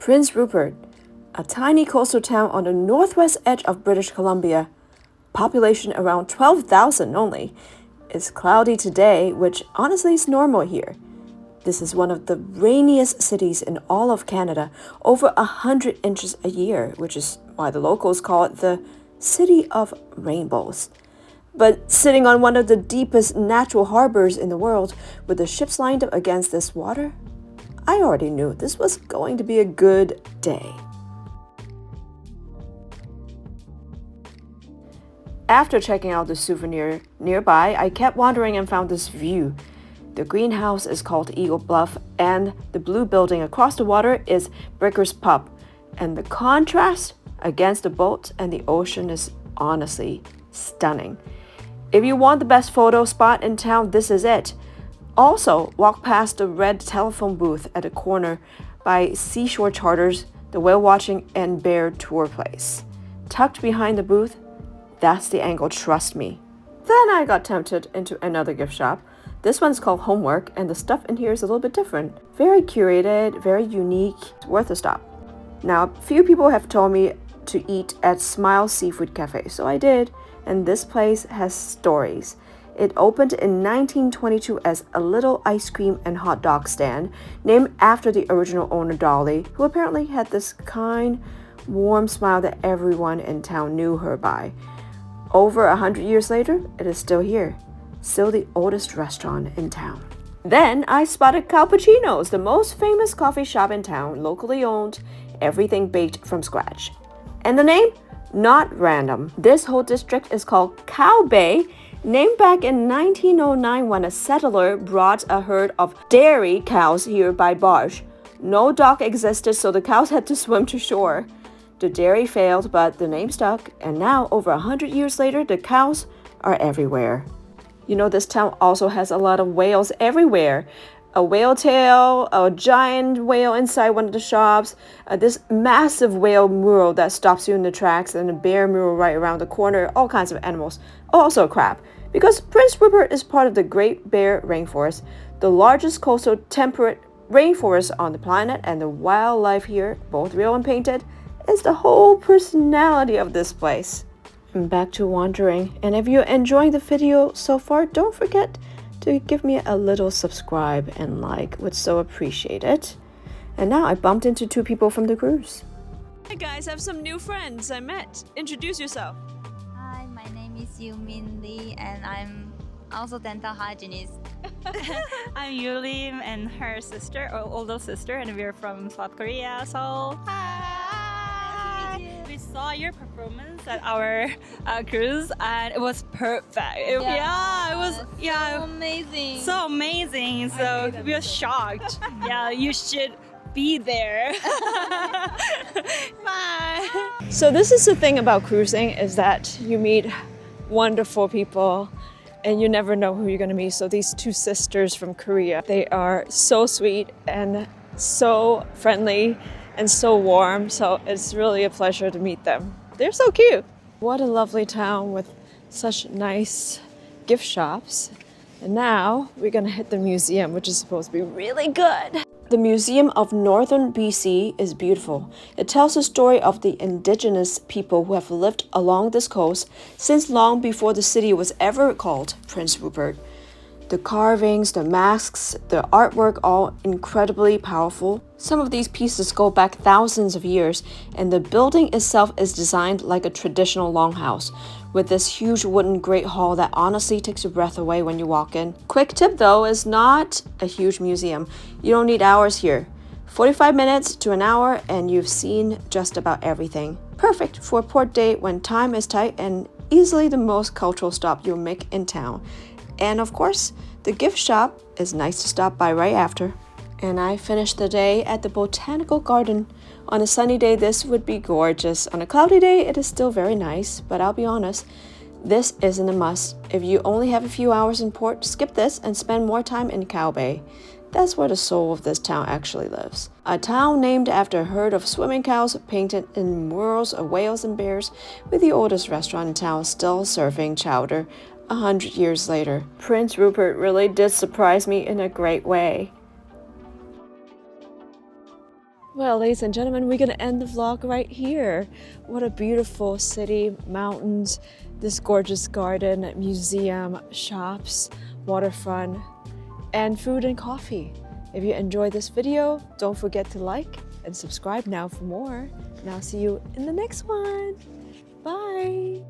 Prince Rupert, a tiny coastal town on the northwest edge of British Columbia, population around 12,000 only, is cloudy today, which honestly is normal here. This is one of the rainiest cities in all of Canada, over 100 inches a year, which is why the locals call it the City of Rainbows. But sitting on one of the deepest natural harbors in the world, with the ships lined up against this water, I already knew this was going to be a good day. After checking out the souvenir nearby, I kept wandering and found this view. The greenhouse is called Eagle Bluff, and the blue building across the water is Bricker's Pub. And the contrast against the boat and the ocean is honestly stunning. If you want the best photo spot in town, this is it. Also, walk past the red telephone booth at the corner by Seashore Charters, the whale watching and bear tour place. Tucked behind the booth, that's the angle, trust me. Then I got tempted into another gift shop. This one's called Homework, and the stuff in here is a little bit different. Very curated, very unique, worth a stop. Now, a few people have told me to eat at Smile Seafood Cafe, so I did, and this place has stories. It opened in 1922 as a little ice cream and hot dog stand, named after the original owner Dolly, who apparently had this kind, warm smile that everyone in town knew her by. Over 100 years later, it is still here, still the oldest restaurant in town. Then I spotted Cowpuccino's, the most famous coffee shop in town, locally owned, everything baked from scratch. And the name? Not random. This whole district is called Cow Bay, named back in 1909 when a settler brought a herd of dairy cows here by barge. No dock existed, so the cows had to swim to shore. The dairy failed, but the name stuck, and now, over 100 years later, the cows are everywhere. You know, this town also has a lot of whales everywhere. A whale tail, a giant whale inside one of the shops, this massive whale mural that stops you in the tracks, and a bear mural right around the corner, all kinds of animals. Also a crab, because Prince Rupert is part of the Great Bear Rainforest, the largest coastal temperate rainforest on the planet, and the wildlife here, both real and painted, is the whole personality of this place. And back to wandering, and if you're enjoying the video so far, don't forget to give me a little subscribe and like, would so appreciate it. And now I bumped into two people from the cruise. Hey guys, I have some new friends I met. Introduce yourself. Hi, my name is Yumin Lee, and I'm also dental hygienist. I'm Yulim and her sister, or older sister, and we're from South Korea. So hi! We saw your performance at our cruise, and it was perfect. It was so amazing. So amazing. So we were shocked. Yeah, you should be there. Bye. So this is the thing about cruising, is that you meet wonderful people and you never know who you're going to meet. So these two sisters from Korea, they are so sweet and so friendly and so warm. So it's really a pleasure to meet them. They're so cute. What a lovely town with such nice gift shops. And now we're going to hit the museum, which is supposed to be really good. The Museum of Northern BC is beautiful. It tells the story of the indigenous people who have lived along this coast since long before the city was ever called Prince Rupert. The carvings, the masks, the artwork, all incredibly powerful. Some of these pieces go back thousands of years, and the building itself is designed like a traditional longhouse, with this huge wooden great hall that honestly takes your breath away when you walk in. Quick tip though, is not a huge museum. You don't need hours here. 45 minutes to an hour and you've seen just about everything. Perfect for a port date when time is tight, and easily the most cultural stop you'll make in town. And of course, the gift shop is nice to stop by right after. And I finished the day at the botanical garden. On a sunny day, this would be gorgeous. On a cloudy day, it is still very nice, but I'll be honest, this isn't a must. If you only have a few hours in port, skip this and spend more time in Cow Bay. That's where the soul of this town actually lives. A town named after a herd of swimming cows painted in murals of whales and bears, with the oldest restaurant in town still serving chowder 100 years later. Prince Rupert really did surprise me in a great way. Well, ladies and gentlemen, we're gonna end the vlog right here. What a beautiful city, mountains, this gorgeous garden, museum, shops, waterfront, and food and coffee. If you enjoyed this video, don't forget to like and subscribe now for more. And I'll see you in the next one. Bye.